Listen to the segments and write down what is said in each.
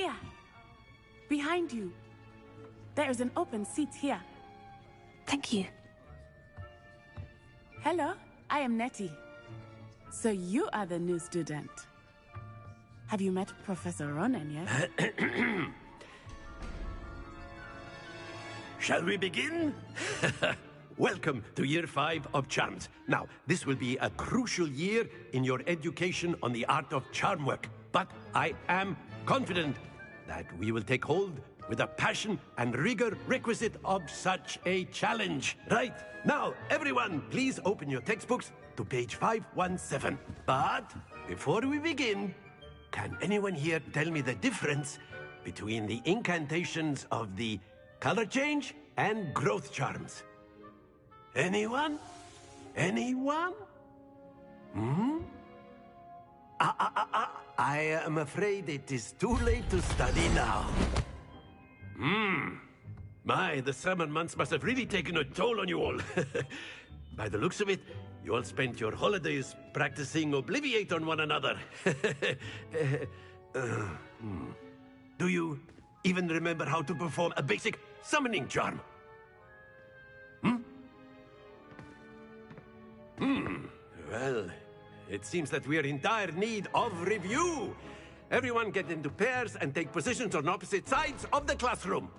Here. Behind you. There is an open seat here. Thank you. Hello, I am Nettie. So you are the new student. Have you met Professor Ronan yet? Shall we begin? Welcome to Year 5 of Charms. Now, this will be a crucial year in your education on the art of charm work. But I am confident that we will take hold with the passion and rigor requisite of such a challenge. Right, now, everyone, please open your textbooks to page 517. But before we begin, can anyone here tell me the difference between the incantations of the color change and growth charms? Anyone? Anyone? I am afraid it is too late to study now. My, the summer months must have really taken a toll on you all. By the looks of it, you all spent your holidays practicing Obliviate on one another. Do you even remember how to perform a basic summoning charm? Well, it seems that we are in dire need of review. Everyone get into pairs and take positions on opposite sides of the classroom.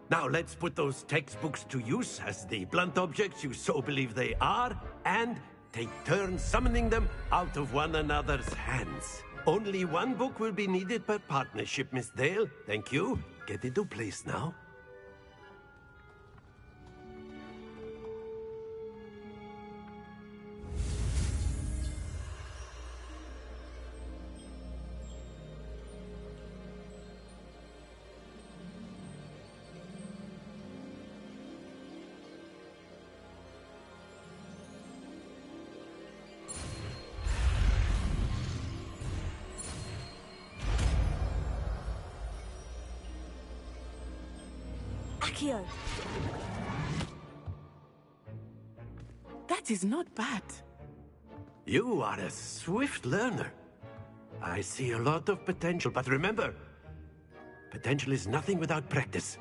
Now let's put those textbooks to use as the blunt objects you so believe they are, and take turns summoning them out of one another's hands. Only one book will be needed per partnership, Miss Dale. Thank you. Get into place now. That is not bad. You are a swift learner. I see a lot of potential, but remember, potential is nothing without practice.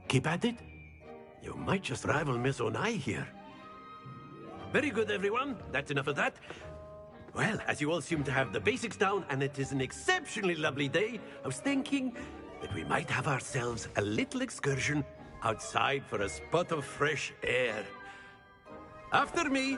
Keep at it. You might just rival Miss Onai here. Very good, everyone. That's enough of that. Well, as you all seem to have the basics down, and it is an exceptionally lovely day, I was thinking that we might have ourselves a little excursion outside for a spot of fresh air. After me.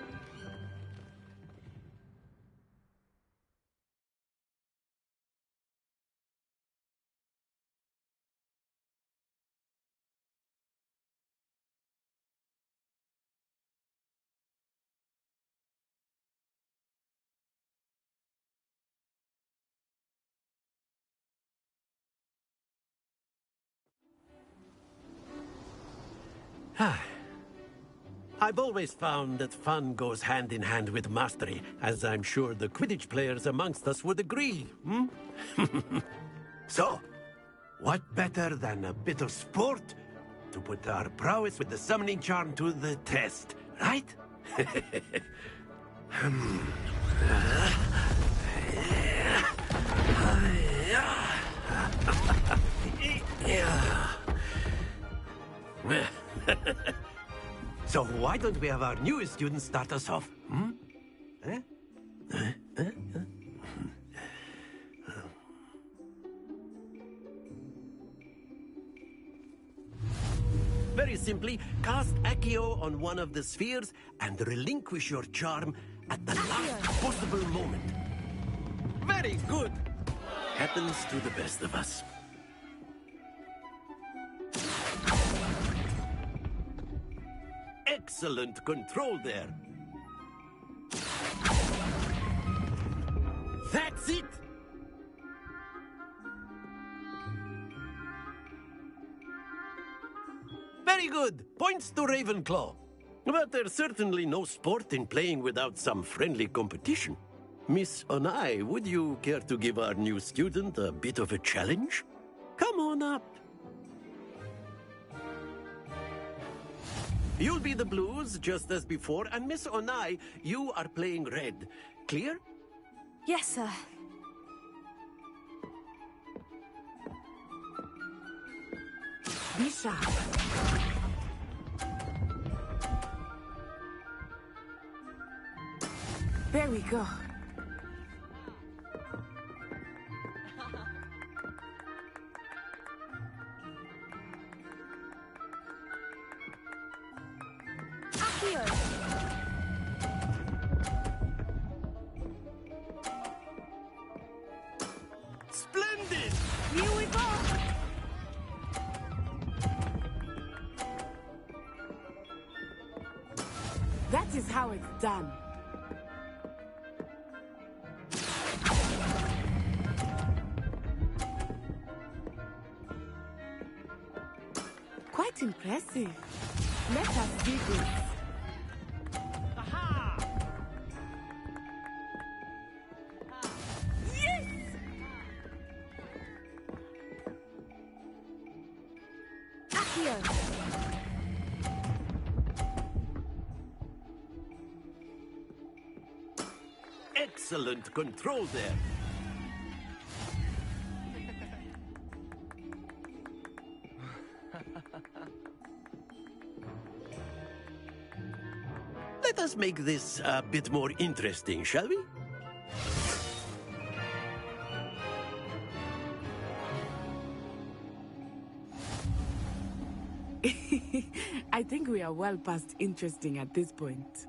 I've always found that fun goes hand in hand with mastery, as I'm sure the Quidditch players amongst us would agree. So, what better than a bit of sport to put our prowess with the summoning charm to the test, right? So why don't we have our newest student start us off? Very simply, cast Accio on one of the spheres and relinquish your charm at the last possible moment. Very good. Happens to the best of us. Excellent control there. That's it! Very good. Points to Ravenclaw. But there's certainly no sport in playing without some friendly competition. Miss Onai, would you care to give our new student a bit of a challenge? Come on up. You'll be the blues, just as before, and Miss Onai, you are playing red. Clear? Yes, sir. Be sharp. There we go. Splendid! Here we go. That is how it's done. Quite impressive. Let us see this. Aha! Yes! Accio. Excellent control there. Let us make this a bit more interesting, shall we? I think we are well past interesting at this point.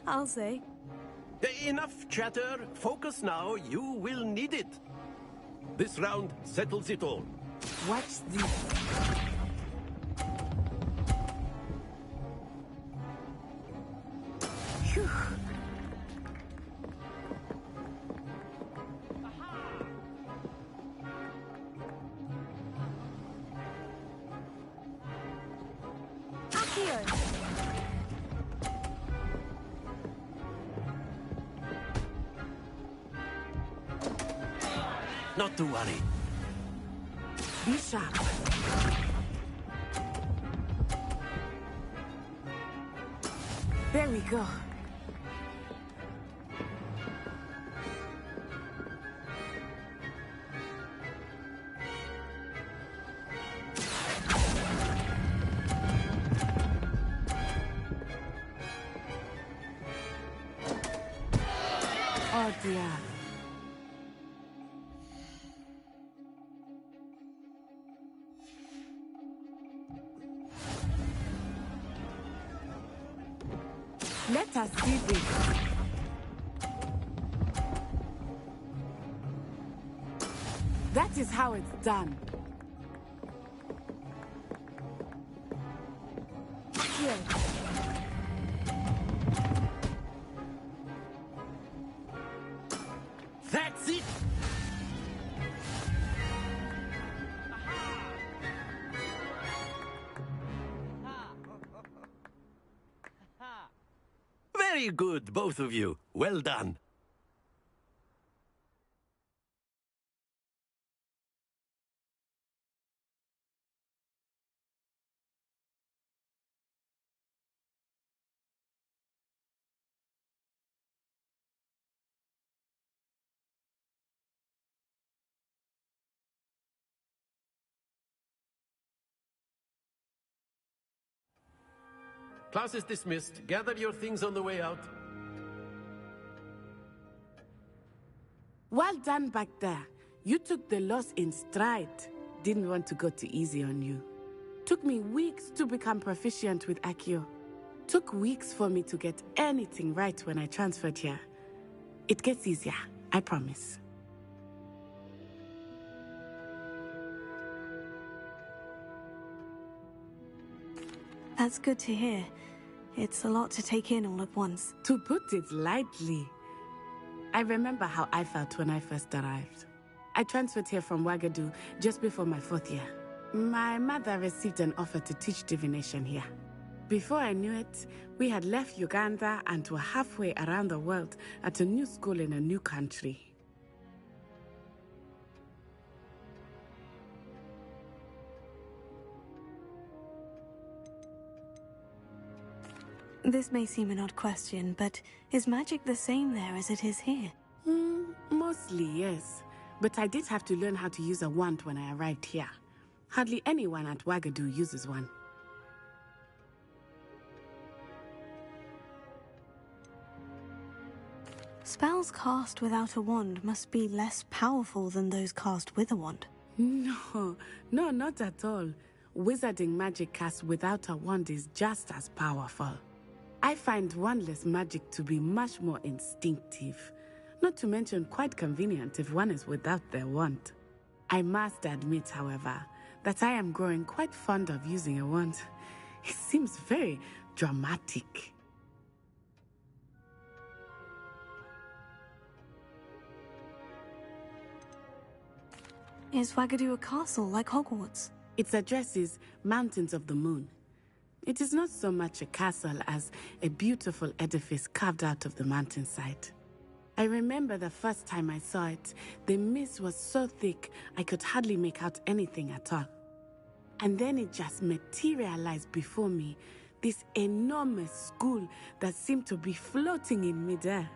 I'll say. Enough chatter. Focus now. You will need it. This round settles it all. Watch this. Phew. Accio. Not to worry. Be sharp. There we go. Oh dear. Let us see this. That is how it's done. Here. That's it! Very good, both of you. Well done. Class is dismissed. Gather your things on the way out. Well done back there. You took the loss in stride. Didn't want to go too easy on you. Took me weeks to become proficient with Accio. Took weeks for me to get anything right when I transferred here. It gets easier, I promise. That's good to hear. It's a lot to take in all at once. To put it lightly, I remember how I felt when I first arrived. I transferred here from Wagadu just before my 4th year. My mother received an offer to teach divination here. Before I knew it, we had left Uganda and were halfway around the world at a new school in a new country. This may seem an odd question, but is magic the same there as it is here? Mostly, yes. But I did have to learn how to use a wand when I arrived here. Hardly anyone at Wagadu uses one. Spells cast without a wand must be less powerful than those cast with a wand. No, not at all. Wizarding magic cast without a wand is just as powerful. I find wandless magic to be much more instinctive, not to mention quite convenient if one is without their wand. I must admit, however, that I am growing quite fond of using a wand. It seems very dramatic. Is Wagadu a castle like Hogwarts? Its address is Mountains of the Moon. It is not so much a castle as a beautiful edifice carved out of the mountainside. I remember the first time I saw it, the mist was so thick I could hardly make out anything at all. And then it just materialized before me, this enormous school that seemed to be floating in midair.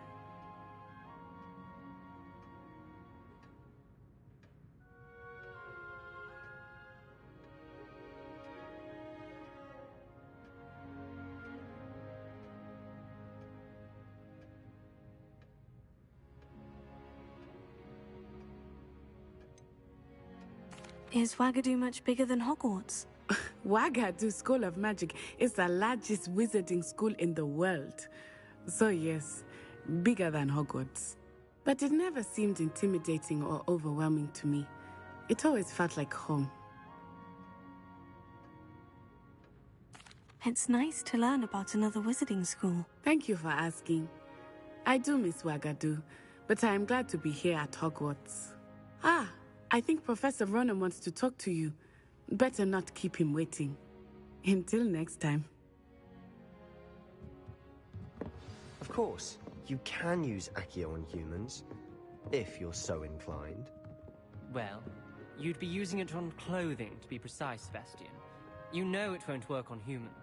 Is Wagadu much bigger than Hogwarts? Wagadu School of Magic is the largest wizarding school in the world. So yes, bigger than Hogwarts. But it never seemed intimidating or overwhelming to me. It always felt like home. It's nice to learn about another wizarding school. Thank you for asking. I do miss Wagadu, but I am glad to be here at Hogwarts. Ah, I think Professor Ronan wants to talk to you. Better not keep him waiting. Until next time. Of course, you can use Accio on humans, if you're so inclined. Well, you'd be using it on clothing, to be precise, Sebastian. You know it won't work on humans.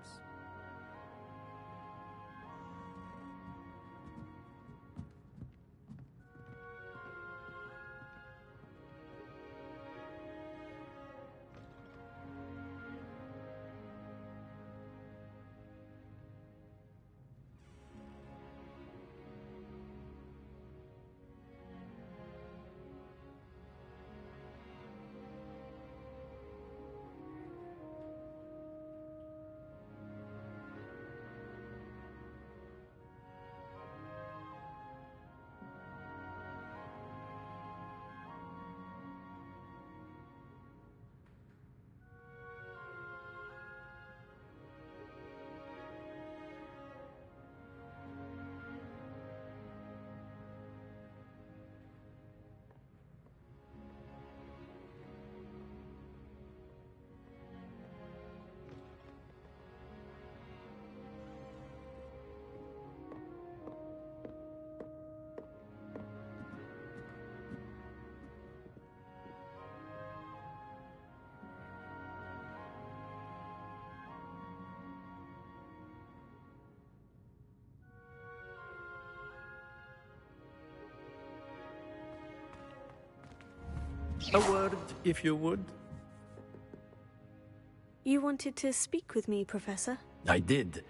A word, if you would. You wanted to speak with me, Professor? I did.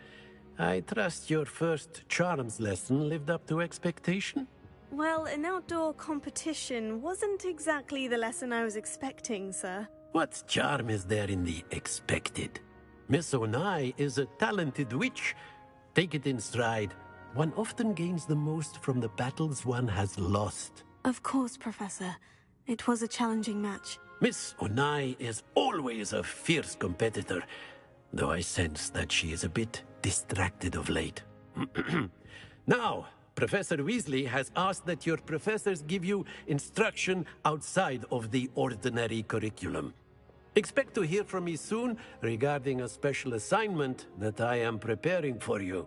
I trust your first charms lesson lived up to expectation? Well, an outdoor competition wasn't exactly the lesson I was expecting, sir. What charm is there in the expected? Miss Onai is a talented witch. Take it in stride. One often gains the most from the battles one has lost. Of course, Professor. It was a challenging match. Miss Onai is always a fierce competitor, though I sense that she is a bit distracted of late. Now, Professor Weasley has asked that your professors give you instruction outside of the ordinary curriculum. Expect to hear from me soon regarding a special assignment that I am preparing for you.